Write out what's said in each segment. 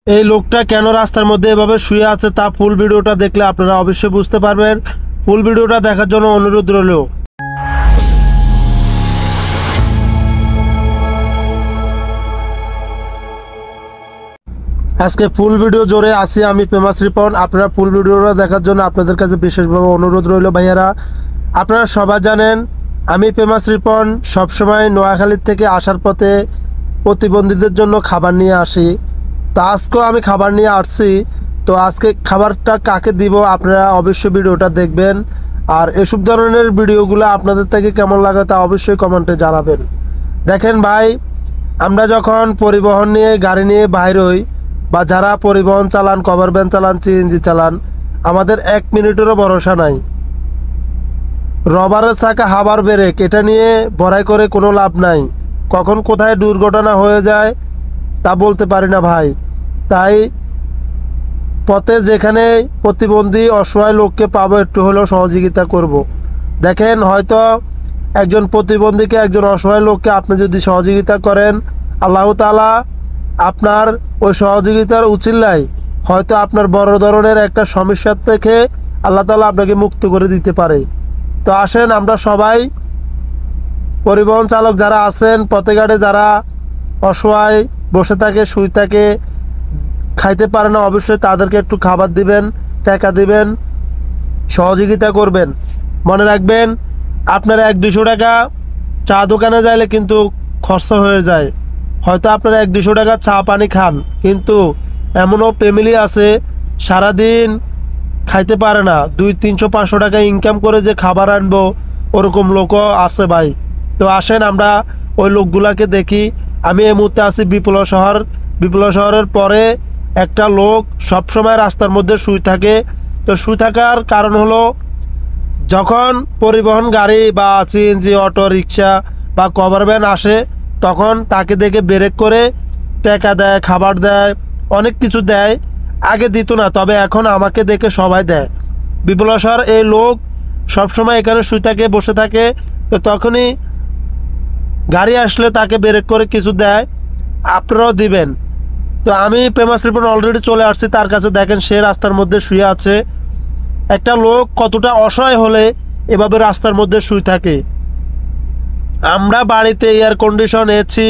এই লোকটা কেন রাস্তার মধ্যে এভাবে শুয়ে আছে তা ফুল ভিডিওটা দেখলে আপনারা অবশ্যই বুঝতে পারবেন। ফুল ভিডিওটা দেখার জন্য অনুরোধ রইল। আজকে ফুল ভিডিও জোরে আছি আমি ফেমাস রিপন। আপনারা ফুল ভিডিওটা দেখার জন্য আপনাদের কাছে বিশেষভাবে অনুরোধ রইল। ভাইয়ারা, আপনারা সবাই জানেন আমি ফেমাস রিপন সবসময় নোয়াখালীর থেকে আসার পথে প্রতিবন্ধীদের জন্য খাবার নিয়ে আসি। তো আজকেও আমি খাবার নিয়ে আসছি। তো আজকে খাবারটা কাকে দিব আপনারা অবশ্যই ভিডিওটা দেখবেন। আর এসব ধরনের ভিডিওগুলো আপনাদের থেকে কেমন লাগে তা অবশ্যই কমেন্টে জানাবেন। দেখেন ভাই, আমরা যখন পরিবহন নিয়ে গাড়ি নিয়ে বাইর হই বা যারা পরিবহন চালান, কভার ভ্যান চালান, সিএনজি চালান, আমাদের 1 মিনিটেরও ভরসা নাই। রবারের চাকা, হাবার ব্রেক, এটা নিয়ে বড়াই করে কোনো লাভ নাই। কখন কোথায় দুর্ঘটনা হয়ে যায় তা বলতে পারি না ভাই। তাই পথে যেখানে প্রতিবন্ধী অসহায় লোককে পাবো একটু হলেও সহযোগিতা করব। দেখেন, হয়তো একজন প্রতিবন্ধীকে, একজন অসহায় লোককে আপনি যদি সহযোগিতা করেন, আল্লাহ তাআলা আপনার ওই সহযোগিতার উছিলায় হয়তো আপনার বড় ধরনের একটা সমস্যার থেকে আল্লাহ তাআলা আপনাকে মুক্ত করে দিতে পারে। তো আসেন আমরা সবাই পরিবহন চালক যারা আছেন, পথে ঘাটে যারা অসহায় বসে থাকে, শুয়ে থাকে, খাইতে পারে না, অবশ্যই তাদেরকে একটু খাবার দিবেন, টাকা দিবেন, সহযোগিতা করবেন। মনে রাখবেন, আপনারা 1-200 টাকা চা দোকানে যাইলে কিন্তু খরচা হয়ে যায়। হয়তো আপনারা 1-200 টাকা চা পানি খান, কিন্তু এমনও ফ্যামিলি আছে সারাদিন খাইতে পারে না, 200-300-500 টাকা ইনকাম করে যে খাবার আনবো ওরকম লোকও আছে ভাই। তো আসেন আমরা ওই লোকগুলাকে দেখি। আমি এই মুহূর্তে আছি বিপ্লব শহর। বিপ্লব শহরের পরে একটা লোক সবসময় রাস্তার মধ্যে শুয়ে থাকে। তো শুয়ে থাকার কারণ হলো, যখন পরিবহন গাড়ি বা সিএনজি, অটো রিক্সা বা কভার ভ্যান আসে তখন তাকে দেখে ব্রেক করে টাকা দেয়, খাবার দেয়, অনেক কিছু দেয়। আগে দিত না, তবে এখন আমাকে দেখে সবাই দেয়। বিপ্লব শহর এই লোক সবসময় এখানে শুয়ে থাকে, বসে থাকে। তো তখনই গাড়ি আসলে তাকে ব্রেক করে কিছু দেয়, আপনারাও দিবেন। তো আমি ফেমাস রিপন অলরেডি চলে আসছি তার কাছে। দেখেন, সে রাস্তার মধ্যে শুয়ে আছে। একটা লোক কতটা অসহায় হলে এভাবে রাস্তার মধ্যে শুয়ে থাকে। আমরা বাড়িতে এয়ার কন্ডিশন, এসি,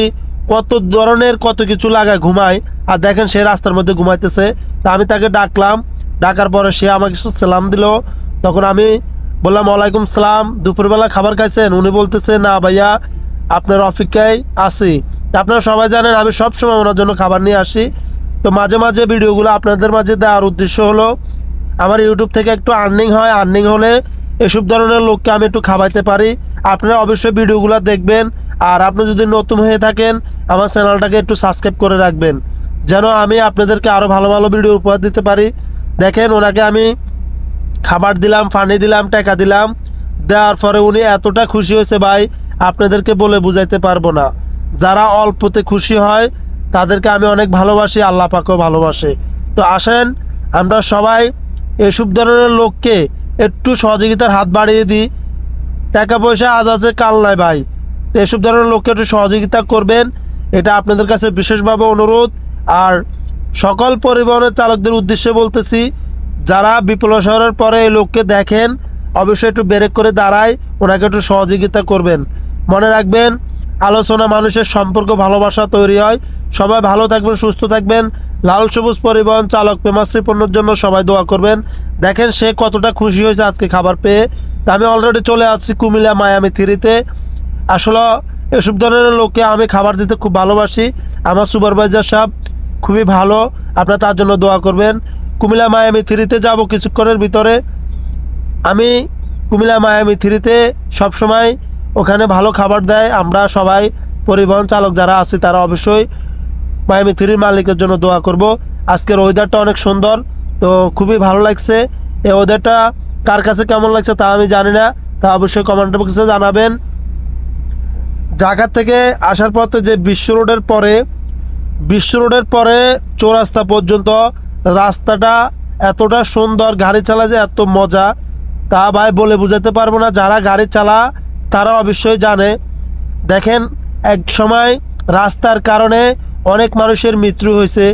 কত ধরনের কত কিছু লাগায় ঘুমাই, আর দেখেন সে রাস্তার মধ্যে ঘুমাইতেছে। তা আমি তাকে ডাকলাম, ডাকার পরে সে আমাকে সালাম দিল। তখন আমি বললাম, ওয়ালাইকুম সালাম, দুপুরবেলা খাবার খাইছেন? উনি বলতেছে, না ভাইয়া, আপনার অপেক্ষায় আছি। তা আপনারা সবাই জানেন আমি সবসময় ওনার জন্য খাবার নিয়ে আসি। তো মাঝে মাঝে ভিডিওগুলো আপনাদের মাঝে দেওয়ার উদ্দেশ্য হলো আমার ইউটিউব থেকে একটু আর্নিং হয়। আর্নিং হলে এসব ধরনের লোককে আমি একটু খাওয়াইতে পারি। আপনারা অবশ্যই ভিডিওগুলো দেখবেন। আর আপনি যদি নতুন হয়ে থাকেন আমার চ্যানেলটাকে একটু সাবস্ক্রাইব করে রাখবেন, যেন আমি আপনাদেরকে আরও ভালো ভালো ভিডিও উপহার দিতে পারি। দেখেন, ওনাকে আমি খাবার দিলাম, পানি দিলাম, টাকা দিলাম। দেওয়ার পরে উনি এতটা খুশি হয়েছে ভাই, আপনাদেরকে বলে বুঝাইতে পারবো না। যারা অল্পতে খুশি হয় তাদেরকে আমি অনেক ভালোবাসি, আল্লাহ পাকও ভালোবাসে। তো আসেন আমরা সবাই এসব ধরনের লোককে একটু সহযোগিতার হাত বাড়িয়ে দিই। টাকা পয়সা আজ আছে কাল নাই ভাই। তো এসব ধরনের লোককে একটু সহযোগিতা করবেন, এটা আপনাদের কাছে বিশেষভাবে অনুরোধ। আর সকল পরিবহনের চালকদের উদ্দেশ্যে বলতেছি, যারা বিপ্লব শহরের পরে এই লোককে দেখেন অবশ্যই একটু ব্রেক করে দাঁড়ায় ওনাকে একটু সহযোগিতা করবেন। মনে রাখবেন, আলোচনা মানুষের সম্পর্ক, ভালোবাসা তৈরি হয়। সবাই ভালো থাকবেন, সুস্থ থাকবেন। লাল সবুজ পরিবহন চালক ফেমাস রিপনের জন্য সবাই দোয়া করবেন। দেখেন সে কতটা খুশি হয়েছে আজকে খাবার পেয়ে। তা আমি অলরেডি চলে আসছি কুমিল্লা মায়ামি 3-তে। আসলে এসব ধরনের লোককে আমি খাবার দিতে খুব ভালোবাসি। আমার সুপারভাইজার সাহেব খুবই ভালো, আপনারা তার জন্য দোয়া করবেন। কুমিল্লা মায়ামি 3-তে যাব কিছুক্ষণের ভিতরে। আমি কুমিল্লা মায়ামি 3-তে সবসময় ওখানে ভালো খাবার দেয়। আমরা সবাই পরিবহন চালক যারা আছি তারা অবশ্যই মায়ামি 3 মালিকের জন্য দোয়া করব। আজকের ওয়েদারটা অনেক সুন্দর, তো খুবই ভালো লাগছে। এই ওয়েদারটা কার কাছে কেমন লাগছে তা আমি জানি না, তা অবশ্যই কমেন্ট বক্সে জানাবেন। ঢাকা থেকে আসার পথে যে বিশ্ব রোডের পরে চৌরাস্তা পর্যন্ত রাস্তাটা এতটা সুন্দর, গাড়ি চালা যে এত মজা তা ভাই বলে বুঝাতে পারবো না। যারা গাড়ি চালা তারা অবশ্যই জানে। দেখেন, এক সময় রাস্তার কারণে অনেক মানুষের মৃত্যু হয়েছে।